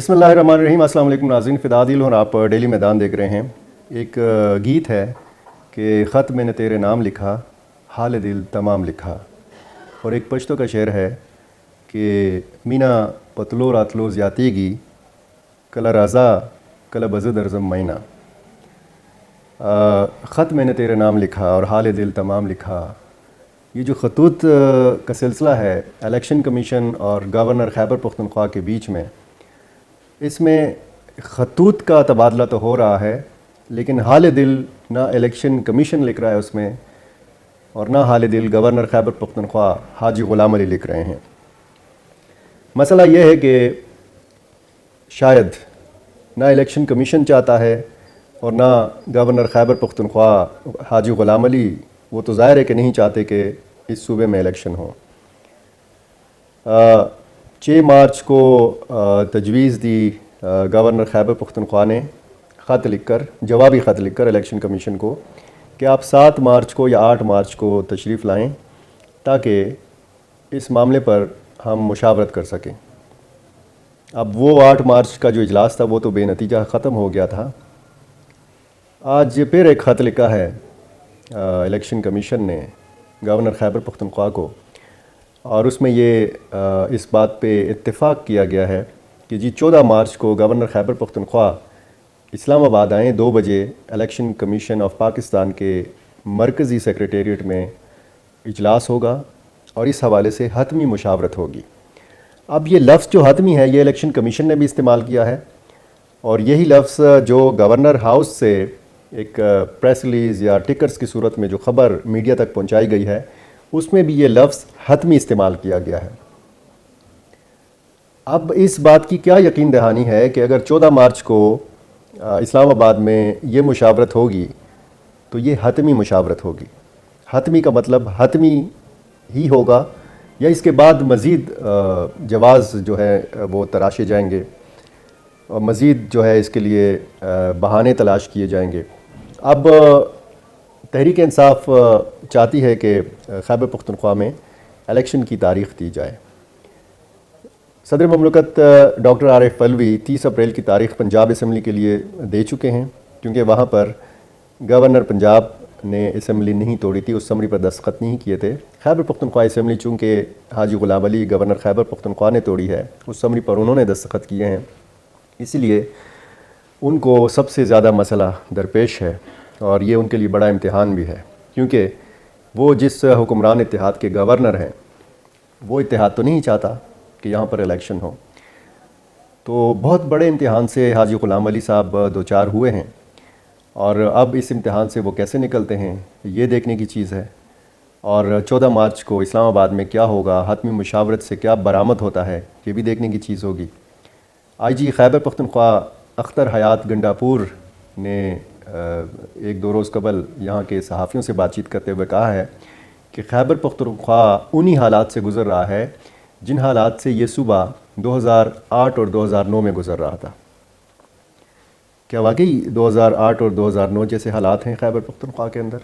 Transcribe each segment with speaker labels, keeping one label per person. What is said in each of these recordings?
Speaker 1: بسم اللہ الرحمن الرحیم۔ السلام علیکم ناظرین، فدا عادل اور آپ ڈیلی میدان دیکھ رہے ہیں۔ ایک گیت ہے کہ خط میں نے تیرے نام لکھا، حال دل تمام لکھا، اور ایک پشتو کا شعر ہے کہ مینا پتلو راتلو زیاتی گی کلا رازا کلا بزد ارزم مینا۔ خط میں نے تیرے نام لکھا اور حال دل تمام لکھا، یہ جو خطوط کا سلسلہ ہے الیکشن کمیشن اور گورنر خیبر پختونخوا کے بیچ میں، اس میں خطوط کا تبادلہ تو ہو رہا ہے، لیکن حال دل نہ الیکشن کمیشن لکھ رہا ہے اس میں، اور نہ حال دل گورنر خیبر پختونخوا حاجی غلام علی لکھ رہے ہیں۔ مسئلہ یہ ہے کہ شاید نہ الیکشن کمیشن چاہتا ہے اور نہ گورنر خیبر پختونخوا حاجی غلام علی، وہ تو ظاہر ہے کہ نہیں چاہتے کہ اس صوبے میں الیکشن ہو۔ 6 مارچ کو تجویز دی گورنر خیبر پختونخوا نے خط لکھ کر، جوابی خط لکھ کر الیکشن کمیشن کو، کہ آپ 7 مارچ کو یا 8 مارچ کو تشریف لائیں تاکہ اس معاملے پر ہم مشاورت کر سکیں۔ اب وہ 8 مارچ کا جو اجلاس تھا وہ تو بے نتیجہ ختم ہو گیا تھا۔ آج پھر ایک خط لکھا ہے الیکشن کمیشن نے گورنر خیبر پختونخوا کو، اور اس میں یہ اس بات پہ اتفاق کیا گیا ہے کہ جی 14 مارچ کو گورنر خیبر پختونخوا اسلام آباد آئیں، 2 بجے الیکشن کمیشن آف پاکستان کے مرکزی سیکریٹریٹ میں اجلاس ہوگا اور اس حوالے سے حتمی مشاورت ہوگی۔ اب یہ لفظ جو حتمی ہے یہ الیکشن کمیشن نے بھی استعمال کیا ہے، اور یہی لفظ جو گورنر ہاؤس سے ایک پریس ریلیز یا ٹکرز کی صورت میں جو خبر میڈیا تک پہنچائی گئی ہے اس میں بھی یہ لفظ حتمی استعمال کیا گیا ہے۔ اب اس بات کی کیا یقین دہانی ہے کہ اگر 14 مارچ کو اسلام آباد میں یہ مشاورت ہوگی تو یہ حتمی مشاورت ہوگی۔ حتمی کا مطلب حتمی ہی ہوگا یا اس کے بعد مزید جواز جو ہے وہ تراشے جائیں گے اور مزید جو ہے اس کے لیے بہانے تلاش کیے جائیں گے۔ اب تحریک انصاف چاہتی ہے کہ خیبر پختونخوا میں الیکشن کی تاریخ دی جائے۔ صدر مملکت ڈاکٹر عارف علوی 30 اپریل کی تاریخ پنجاب اسمبلی کے لیے دے چکے ہیں، کیونکہ وہاں پر گورنر پنجاب نے اسمبلی نہیں توڑی تھی، اس سمری پر دستخط نہیں کیے تھے۔ خیبر پختونخوا اسمبلی چونکہ حاجی غلام علی گورنر خیبر پختونخوا نے توڑی ہے، اس سمری پر انہوں نے دستخط کیے ہیں، اسی لیے ان کو سب سے زیادہ مسئلہ درپیش ہے، اور یہ ان کے لیے بڑا امتحان بھی ہے، کیونکہ وہ جس حکمران اتحاد کے گورنر ہیں وہ اتحاد تو نہیں چاہتا کہ یہاں پر الیکشن ہو۔ تو بہت بڑے امتحان سے حاجی غلام علی صاحب دوچار ہوئے ہیں، اور اب اس امتحان سے وہ کیسے نکلتے ہیں یہ دیکھنے کی چیز ہے، اور 14 مارچ کو اسلام آباد میں کیا ہوگا، حتمی مشاورت سے کیا برآمد ہوتا ہے یہ بھی دیکھنے کی چیز ہوگی۔ آئی جی خیبر پختونخوا اختر حیات گنڈاپور نے 1-2 روز قبل یہاں کے صحافیوں سے بات چیت کرتے ہوئے کہا ہے کہ خیبر پختونخوا انہی حالات سے گزر رہا ہے جن حالات سے یہ صوبہ 2008 اور 2009 میں گزر رہا تھا۔ کیا واقعی 2008 اور 2009 جیسے حالات ہیں خیبر پختونخوا کے اندر؟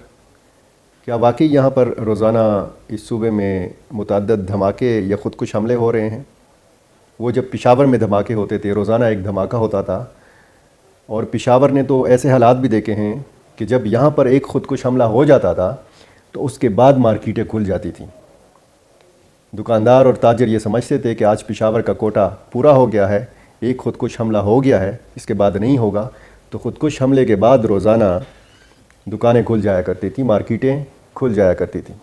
Speaker 1: کیا واقعی یہاں پر روزانہ اس صوبے میں متعدد دھماکے یا خودکش حملے ہو رہے ہیں؟ وہ جب پشاور میں دھماکے ہوتے تھے، روزانہ ایک دھماکہ ہوتا تھا، اور پشاور نے تو ایسے حالات بھی دیکھے ہیں کہ جب یہاں پر ایک خودکش حملہ ہو جاتا تھا تو اس کے بعد مارکیٹیں کھل جاتی تھیں۔ دکاندار اور تاجر یہ سمجھتے تھے کہ آج پشاور کا کوٹا پورا ہو گیا ہے، ایک خودکش حملہ ہو گیا ہے، اس کے بعد نہیں ہوگا، تو خودکش حملے کے بعد روزانہ دکانیں کھل جایا کرتی تھیں، مارکیٹیں کھل جایا کرتی تھیں۔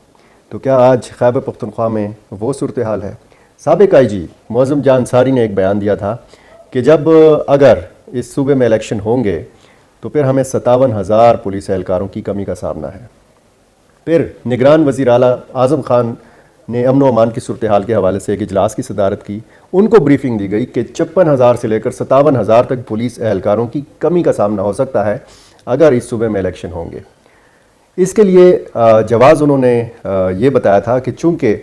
Speaker 1: تو کیا آج خیبر پختونخوا میں وہ صورتحال ہے؟ سابق آئی جی معظم جاں انصاری نے ایک بیان دیا تھا کہ جب اگر اس صوبے میں الیکشن ہوں گے تو پھر ہمیں 57,000 پولیس اہلکاروں کی کمی کا سامنا ہے۔ پھر نگران وزیر اعلیٰ اعظم خان نے امن و امان کی صورتحال کے حوالے سے ایک اجلاس کی صدارت کی، ان کو بریفنگ دی گئی کہ 56,000 سے لے کر 57,000 تک پولیس اہلکاروں کی کمی کا سامنا ہو سکتا ہے اگر اس صوبے میں الیکشن ہوں گے۔ اس کے لیے جواز انہوں نے یہ بتایا تھا کہ چونکہ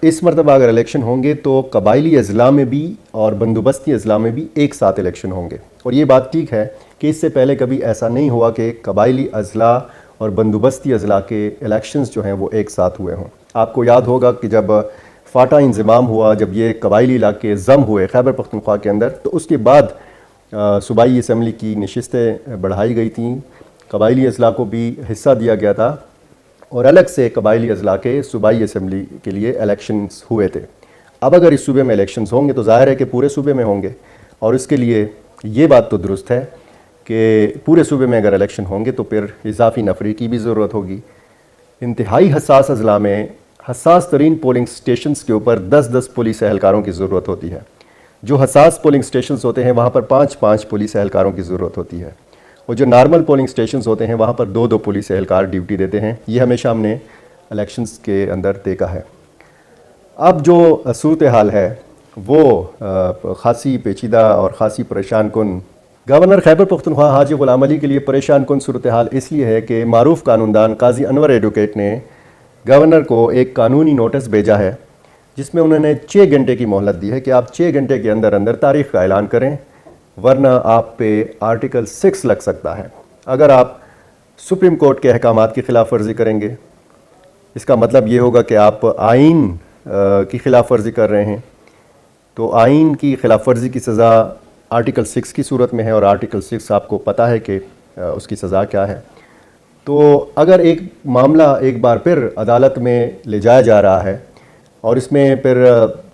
Speaker 1: اس مرتبہ اگر الیکشن ہوں گے تو قبائلی اضلاع میں بھی اور بندوبستی اضلاع میں بھی ایک ساتھ الیکشن ہوں گے، اور یہ بات ٹھیک ہے کہ اس سے پہلے کبھی ایسا نہیں ہوا کہ قبائلی اضلاع اور بندوبستی اضلاع کے الیکشنز جو ہیں وہ ایک ساتھ ہوئے ہوں۔ آپ کو یاد ہوگا کہ جب فاٹا انضمام ہوا، جب یہ قبائلی علاقے ضم ہوئے خیبر پختونخوا کے اندر، تو اس کے بعد صوبائی اسمبلی کی نشستیں بڑھائی گئی تھیں، قبائلی اضلاع کو بھی حصہ دیا گیا تھا، اور الگ سے قبائلی اضلاع کے صوبائی اسمبلی کے لیے الیکشنز ہوئے تھے۔ اب اگر اس صوبے میں الیکشنز ہوں گے تو ظاہر ہے کہ پورے صوبے میں ہوں گے، اور اس کے لیے یہ بات تو درست ہے کہ پورے صوبے میں اگر الیکشن ہوں گے تو پھر اضافی نفری کی بھی ضرورت ہوگی۔ انتہائی حساس اضلاع میں حساس ترین پولنگ سٹیشنز کے اوپر 10 پولیس اہلکاروں کی ضرورت ہوتی ہے۔ جو حساس پولنگ سٹیشنز ہوتے ہیں وہاں پر 5 پولیس اہلکاروں کی ضرورت ہوتی ہے، اور جو نارمل پولنگ سٹیشنز ہوتے ہیں وہاں پر 2 پولیس اہلکار ڈیوٹی دیتے ہیں۔ یہ ہمیشہ ہم نے الیکشنز کے اندر دیکھا ہے۔ اب جو صورتحال ہے وہ خاصی پیچیدہ اور خاصی پریشان کن، گورنر خیبر پختونخوا حاجی غلام علی کے لیے پریشان کن صورتحال اس لیے ہے کہ معروف قانوندان قاضی انور ایڈوکیٹ نے گورنر کو ایک قانونی نوٹس بھیجا ہے، جس میں انہوں نے 6 گھنٹے کی مہلت دی ہے کہ آپ 6 گھنٹے کے اندر تاریخ کا اعلان کریں، ورنہ آپ پہ آرٹیکل 6 لگ سکتا ہے اگر آپ سپریم کورٹ کے احکامات کی خلاف ورزی کریں گے۔ اس کا مطلب یہ ہوگا کہ آپ آئین کی خلاف ورزی کر رہے ہیں، تو آئین کی خلاف ورزی کی سزا آرٹیکل 6 کی صورت میں ہے، اور آرٹیکل 6 آپ کو پتہ ہے کہ اس کی سزا کیا ہے۔ تو اگر ایک معاملہ ایک بار پھر عدالت میں لے جایا جا رہا ہے، اور اس میں پھر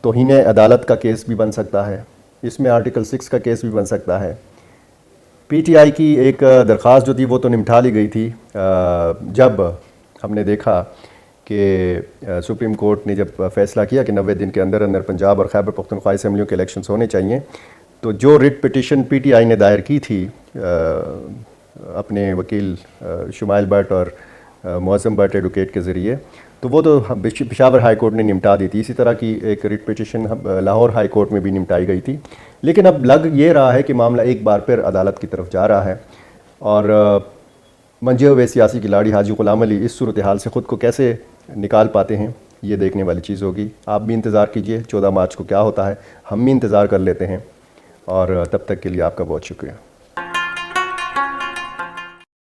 Speaker 1: توہین عدالت کا کیس بھی بن سکتا ہے، اس میں آرٹیکل 6 کا کیس بھی بن سکتا ہے۔ پی ٹی آئی کی ایک درخواست جو تھی وہ تو نمٹا لی گئی تھی جب ہم نے دیکھا کہ سپریم کورٹ نے جب فیصلہ کیا کہ 90 دن کے اندر پنجاب اور خیبر پختونخوا اسمبلیوں کے الیکشنز ہونے چاہیے، تو جو writ petition P T I نے دائر کی تھی اپنے وکیل شمائل بٹ اور معظم بٹ ایڈوکیٹ کے ذریعے، تو وہ تو پشاور ہائی کورٹ نے نمٹا دی تھی۔ اسی طرح کی ایک writ petition Lahore high court میں بھی نمٹائی گئی تھی، لیکن اب لگ یہ رہا ہے کہ معاملہ ایک بار پھر عدالت کی طرف جا رہا ہے، اور منجے ہوئے سیاسی کھلاڑی حاجی غلام علی اس صورتحال سے خود کو کیسے نکال پاتے ہیں، یہ دیکھنے والی چیز ہوگی۔ آپ بھی انتظار کیجئے 14 مارچ کو کیا ہوتا ہے، ہم بھی انتظار کر لیتے ہیں، اور تب تک کے لیے آپ کا بہت شکریہ۔